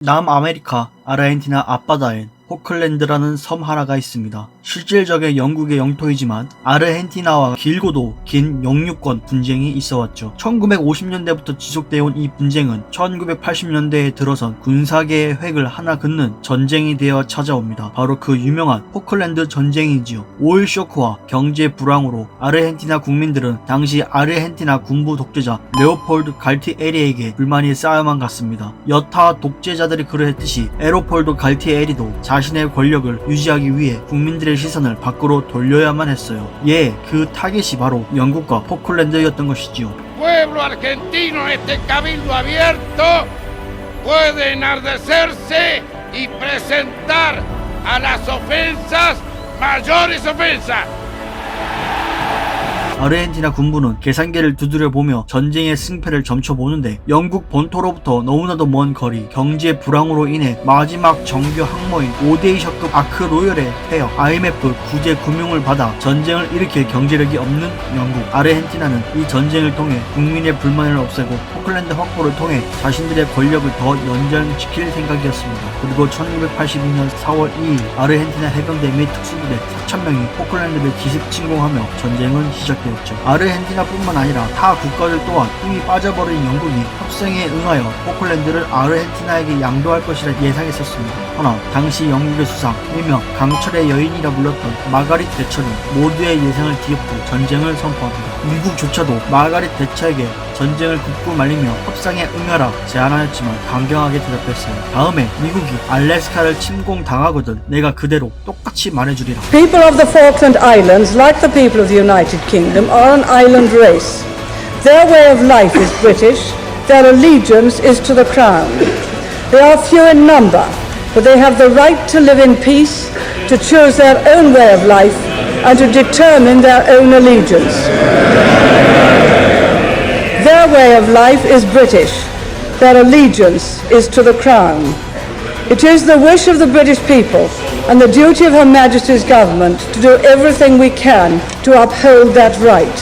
남아메리카 아르헨티나 앞바다엔 포클랜드라는 섬 하나가 있습니다. 실질적인 영국의 영토이지만 아르헨티나와 길고도 긴 영유권 분쟁이 있어왔죠. 1950년대부터 지속되어온 이 분쟁은 1980년대에 들어선 군사계의 획을 하나 긋는 전쟁이 되어 찾아옵니다. 바로 그 유명한 포클랜드 전쟁이지요. 오일 쇼크와 경제 불황으로 아르헨티나 국민들은 당시 아르헨티나 군부 독재자 레오폴드 갈티에리에게 불만이 쌓여만 갔습니다. 여타 독재자들이 그러했듯이 에로폴드 갈티에리도 자신의 권력을 유지하기 위해 국민들의 시선을 밖으로 돌려야만 했어요. 그 타겟이 바로 영국과 포클랜드였던 것이지요. Pueblo argentino en este cabildo abierto puede enardecerse y presentar a las ofensas mayores ofensas. 아르헨티나 군부는 계산기를 두드려보며 전쟁의 승패를 점쳐보는데 영국 본토로부터 너무나도 먼 거리, 경제 불황으로 인해 마지막 정규 항모인 오데이셔급 아크 로열에 폐역, IMF 구제 금융을 받아 전쟁을 일으킬 경제력이 없는 영국. 아르헨티나는 이 전쟁을 통해 국민의 불만을 없애고 포클랜드 확보를 통해 자신들의 권력을 더 연장시킬 생각이었습니다. 그리고 1982년 4월 2일 아르헨티나 해병대 및 특수부대 4,000명이 포클랜드를 기습 침공하며 전쟁은 시작되었습니다. 아르헨티나뿐만 아니라 타 국가들 또한 이미 빠져버린 영국이 협상에 응하여 포클랜드를 아르헨티나에게 양도할 것이라 예상했었습니다. 허나 당시 영국의 수상, 일명 강철의 여인이라 불렸던 마가릿 대처는 모두의 예상을 뒤엎고 전쟁을 선포합니다. 미국조차도 마가릿 대처에게 전쟁을 굽고 말리며 협상에 응하라 제안하였지만 강경하게 대답했어요. 다음에 미국이 알래스카를 침공당하거든 내가 그대로 똑같이 말해주리라. People of the Falkland Islands, like the people of the United Kingdom, are an island race. Their way of life is British, their allegiance is to the Crown. They are few in number, but they have the right to live in peace, to choose their own way of life, and to determine their own allegiance. Their way of life is British. Their allegiance is to the Crown. It is the wish of the British people and the duty of Her Majesty's government to do everything we can to uphold that right.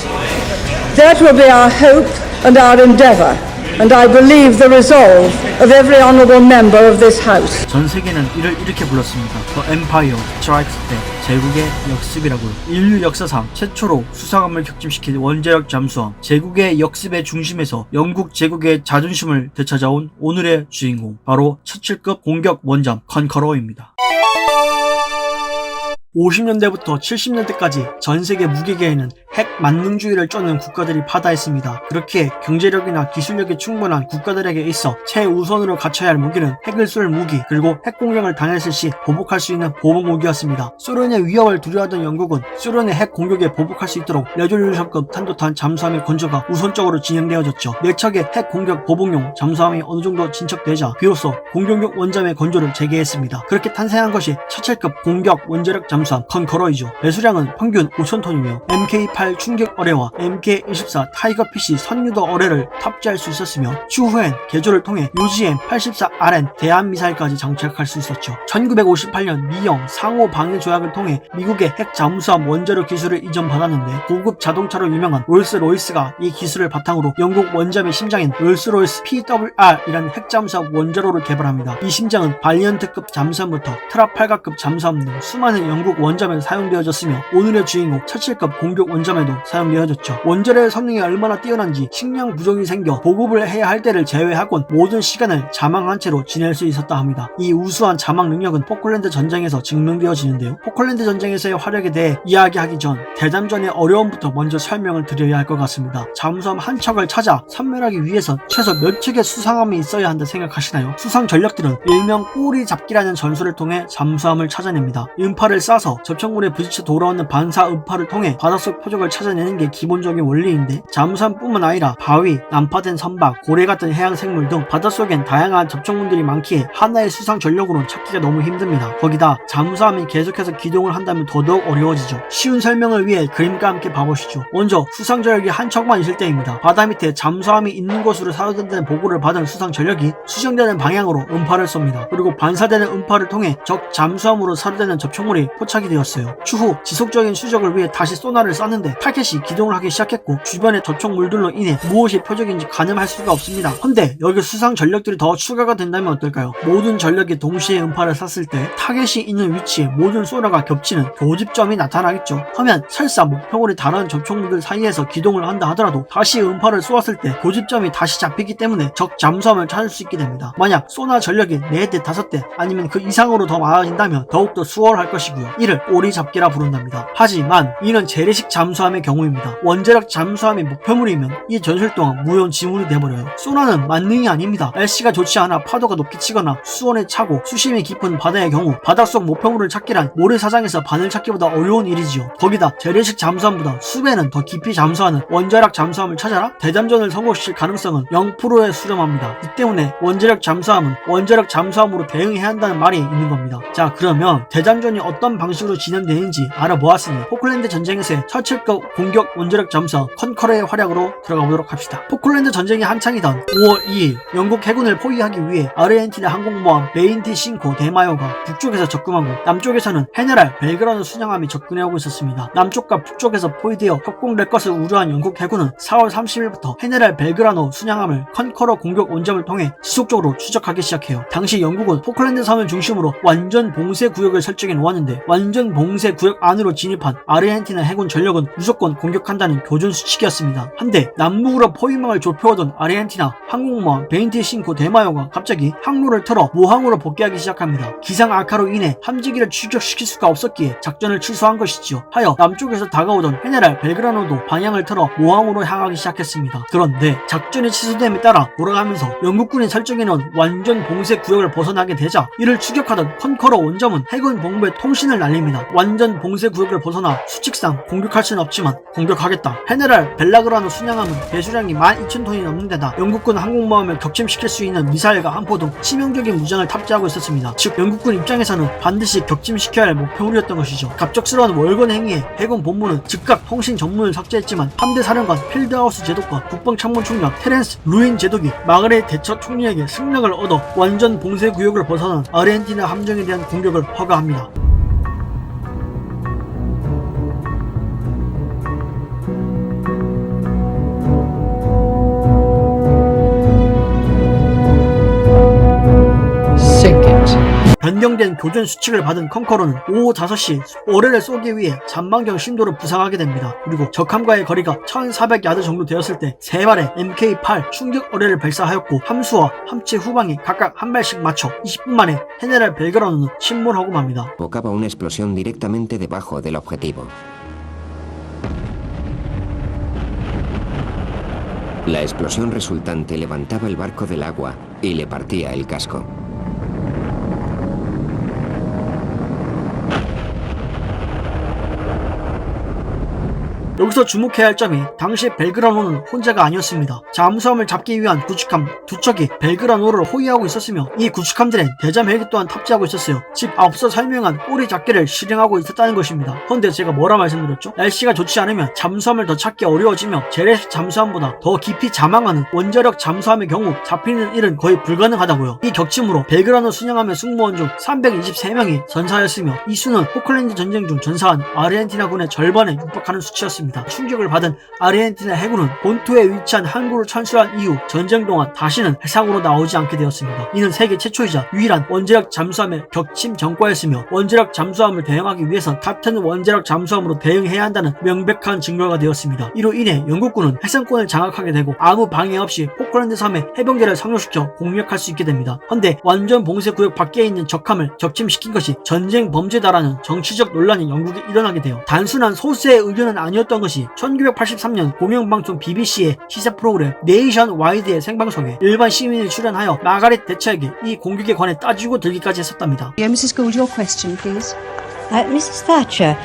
That will be our hope and our endeavour, and I believe the resolve of every honourable member of this House. 전 세계는 이를 이렇게 불렀습니다. The Empire Strikes Back. 제국의 역습이라고요. 인류 역사상 최초로 수상함을 격침시킨 원자력 잠수함. 제국의 역습의 중심에서 영국 제국의 자존심을 되찾아온 오늘의 주인공. 바로 처칠급 공격 원잠 컨커러입니다. 50년대부터 70년대까지 전세계 무기계에는 핵 만능주의를 쫓는 국가들이 파다했습니다. 그렇게 경제력이나 기술력이 충분한 국가들에게 있어 최우선으로 갖춰야 할 무기는 핵을 쏠 무기, 그리고 핵공격을 당했을 시 보복할 수 있는 보복무기였습니다. 소련의 위협을 두려워하던 영국은 소련의 핵 공격에 보복할 수 있도록 레졸루션급 탄도탄 잠수함의 건조가 우선적으로 진행되어졌죠. 4척의 핵 공격 보복용 잠수함이 어느 정도 진척되자 비로소 공격용 원잠의 건조를 재개했습니다. 그렇게 탄생한 것이 처칠급 공격 원자력 잠수함 컨커러이죠. 배수량은 평균 5,000톤이며 MK8 충격 어뢰와 MK24 타이거 PC 선유도 어뢰를 탑재할 수 있었으며 추후엔 개조를 통해 UGM-84RN 대한미사일까지 장착할 수 있었죠. 1958년 미영 상호 방위 조약을 통해 미국의 핵 잠수함 원자력 기술을 이전받았는데 고급 자동차로 유명한 롤스로이스가 이 기술을 바탕으로 영국 원잠의 심장인 롤스로이스 PWR이라는 핵 잠수함 원자로를 개발합니다. 이 심장은 발리언트급 잠수함부터 트라팔가급 잠수함 등 수많은 영국 원잠에 사용되어졌으며 오늘의 주인공 처칠급 공격 원잠에도 사용되어졌죠. 원자로의 성능이 얼마나 뛰어난지 식량 부족이 생겨 보급을 해야 할 때를 제외하곤 모든 시간을 자망한 채로 지낼 수 있었다 합니다. 이 우수한 자망 능력은 포클랜드 전쟁에서 증명되어지는데요. 포클랜드 전쟁에서의 활약에 대해 이야기하기 전 대담전의 어려움부터 먼저 설명을 드려야 할 것 같습니다. 잠수함 한 척을 찾아 선멸하기 위해선 최소 몇 척의 수상함이 있어야 한다 생각하시나요? 수상 전력들은 일명 꼬리 잡기라는 전술을 통해 잠수함을 찾아냅니다. 음파를 쏴서 접촉물에 부딪혀 돌아오는 반사 음파를 통해 바닷속 표적을 찾아내는 게 기본적인 원리인데 잠수함뿐만 아니라 바위, 난파된 선박, 고래 같은 해양 생물 등 바닷속엔 다양한 접촉물들이 많기에 하나의 수상 전력으로는 찾기가 너무 힘듭니다. 거기다 잠수함이 계속해서 기동을 한다면 더더욱 어려워지죠. 쉬운 설명을 위해 그림과 함께 봐보시죠. 먼저 수상 전력이 한 척만 있을 때입니다. 바다 밑에 잠수함이 있는 곳으로 사라진다는 보고를 받은 수상 전력이 수정되는 방향으로 음파를 쏩니다. 그리고 반사되는 음파를 통해 적 잠수함으로 사료되는 접촉물이 포착이 되었어요. 추후 지속적인 추적을 위해 다시 소나를 쐈는데 타겟이 기동을 하기 시작했고 주변의 접촉물들로 인해 무엇이 표적인지 가늠할 수가 없습니다. 근데 여기 수상 전력들이 더 추가가 된다면 어떨까요? 모든 전력이 동시에 음파를 쐈을 때 타겟이 있는 위치에 모든 소나가 겹치는 교집점이 나타나겠죠. 하면 설사 목표물이 다른 접촉물들 사이에서 기동을 한다 하더라도 다시 음파를 쏘았을 때 교집점이 다시 잡히기 때문에 적 잠수함을 찾을 수 있게 됩니다. 만약 소나 전력이 4대, 5대 아니면 그 이상으로 더 많아진다면 더욱더 수월할 것이고요. 이를 오리잡기라 부른답니다. 하지만 이는 재래식 잠수함의 경우입니다. 원자력 잠수함의 목표물이면 이 전술 동안 무용 지물이 돼버려요. 소나는 만능이 아닙니다. 날씨가 좋지 않아 파도가 높게 치거나 수온에 차고 수심이 깊은 바다의 경우 바닷속 목표물을 찾기란 모래사장에서 바늘 찾기보다 어려운 일이지요. 거기다 재래식 잠수함보다 수배는 더 깊이 잠수하는 원자력 잠수함을 찾아라? 대잠전을 성공시킬 가능성은 0%에 수렴합니다. 이 때문에 원자력 잠수함은 원자력 잠수함으로 대응해야 한다는 말이 있는 겁니다. 자, 그러면 대잠전이 어떤 방식으로 진행되는지 알아보았으니 포클랜드 전쟁에서의 처칠급 공격 원자력 잠수함 컨커러의 활약으로 들어가 보도록 합시다. 포클랜드 전쟁이 한창이던 5월 2일 영국 해군을 포위하기 위해 아르헨티나 항공모함 베인티 싱코 데마요가 북쪽에서 접근하고 남쪽에서는 헤네랄 벨그라노 순양함이 접근해오고 있었습니다. 남쪽과 북쪽에서 포위되어 협공될 것을 우려한 영국 해군은 4월 30일부터 헤네랄 벨그라노 순양함을 컨커러 공격 원점을 통해 지속적으로 추적하기 시작해요. 당시 영국은 포클랜드 섬을 중심으로 완전 봉쇄 구역을 설정해 놓았는데 완전 봉쇄 구역 안으로 진입한 아르헨티나 해군 전력은 무조건 공격한다는 교전 수칙이었습니다. 한데 남북으로 포위망을 좁혀오던 아르헨티나 항공모함 베인티 싱코 데마요가 갑자기 항로를 틀어 모항으로 복귀하기 시작합니다. 기상 악화로 인해 함지기를 추격시킬 수가 없었기에 작전을 취소한 것이지요. 하여 남쪽에서 다가오던 헤네랄 벨그라노도 방향을 틀어 모항으로 향하기 시작했습니다. 그런데 작전이 취소됨에 따라 돌아가면서 영국군이 설정해놓은 완전 봉쇄 구역을 벗어나게 되자 이를 추격하던 컨커러 원점은 해군 본부에 통신을 날립니다. 완전 봉쇄 구역을 벗어나 수칙상 공격할 수는 없지만 공격하겠다. 헤네랄 벨라그라노 순양함은 배수량이 12,000톤이 넘는 데다 영국군 항공모함을 격침시킬 수 있는 미사일과 함포 등 치명적인 무장을 탑재하고 있었습니다. 즉 영국군 입장에서는 반드시 격침시켜야 할 목표물이었던 것이죠. 갑작스러운 월권 행위에 해군 본부는 즉각 통신 전문을 삭제했지만 함대 사령관 필드하우스 제독과 국방참모총장 테렌스 루인 제독이 마그레 대처 총리에게 승낙을 얻어 완전 봉쇄 구역을 벗어난 아르헨티나 함정에 대한 공격을 허가합니다. 변경된 교전 수칙을 받은 컨커러는 오후 5시 어뢰를 쏘기 위해 잔망경 신도를 부상하게 됩니다. 그리고 적함과의 거리가 1400야드 정도 되었을 때 3발의 MK8 충격 어뢰를 발사하였고 함수와 함체 후방에 각각 한 발씩 맞춰 20분 만에 헤네랄 벨그라노는 침몰하고 맙니다. Provocaba una explosión directamente debajo del objetivo. La explosión resultante levantaba el barco del agua y le partía el casco. 여기서 주목해야 할 점이 당시 벨그라노는 혼자가 아니었습니다. 잠수함을 잡기 위한 구축함 2척이 벨그라노를 호위하고 있었으며 이 구축함들엔 대잠 헬기 또한 탑재하고 있었어요. 즉 앞서 설명한 꼬리 잡기를 실행하고 있었다는 것입니다. 그런데 제가 뭐라 말씀드렸죠? 날씨가 좋지 않으면 잠수함을 더 찾기 어려워지며 재래식 잠수함보다 더 깊이 자망하는 원자력 잠수함의 경우 잡히는 일은 거의 불가능하다고요. 이 격침으로 벨그라노 순양함의 승무원 중 323명이 전사하였으며 이 수는 포클랜드 전쟁 중 전사한 아르헨티나군의 절반에 육박하는 수치였습니다. 충격을 받은 아르헨티나 해군은 본토에 위치한 항구를 철수한 이후 전쟁 동안 다시는 해상으로 나오지 않게 되었습니다. 이는 세계 최초이자 유일한 원자력 잠수함의 격침 전과였으며 원자력 잠수함을 대응하기 위해선 같은 원자력 잠수함으로 대응해야 한다는 명백한 증거가 되었습니다. 이로 인해 영국군은 해상권을 장악하게 되고 아무 방해 없이 포클랜드 섬의 해병대를 상륙시켜 공략할 수 있게 됩니다. 헌데 완전 봉쇄 구역 밖에 있는 적함을 격침시킨 것이 전쟁 범죄다라는 정치적 논란이 영국에 일어나게 되어 단순한 소수의 의견은 아니었던 것이 1983년 공영방송 BBC의 시사 프로그램 네이션 와이드의 생방송에 일반 시민이 출연하여 마가렛 대처에게 이 공격에 관해 따지고 들기까지 했었답니다. Mrs. Gould, your question, please. Mrs. Thatcher,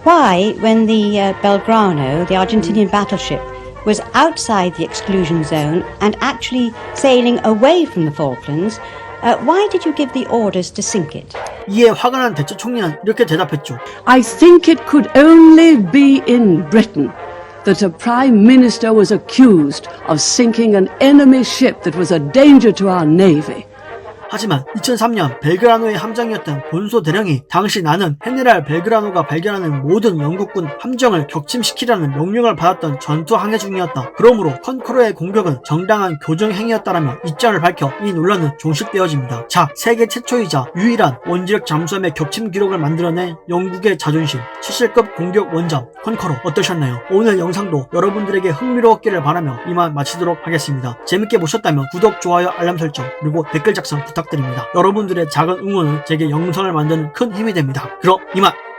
why, when the Belgrano, the Argentinian battleship, was outside the exclusion zone and actually sailing away from the Falklands, why did you give the orders to sink it? 이에 화가 난 대처 총리는 이렇게 대답했죠. I think it could only be in Britain that a Prime Minister was accused of sinking an enemy ship that was a danger to our Navy. 하지만 2003년 벨그라노의 함정이었던 본소 대령이 당시 나는 헤네랄 벨그라노가 발견하는 모든 영국군 함정을 격침시키라는 명령을 받았던 전투 항해 중이었다. 그러므로 컨코르의 공격은 정당한 교정 행위였다라며 입장을 밝혀 이 논란은 종식되어집니다. 자, 세계 최초이자 유일한 원자력 잠수함의 격침 기록을 만들어낸 영국의 자존심, 최실급 공격 원잠 컨코르 어떠셨나요? 오늘 영상도 여러분들에게 흥미로웠기를 바라며 이만 마치도록 하겠습니다. 재밌게 보셨다면 구독, 좋아요, 알람 설정 그리고 댓글 작성 부탁드립니다. 여러분들의 작은 응원은 제게 영상을 만드는 큰 힘이 됩니다. 그럼 이만!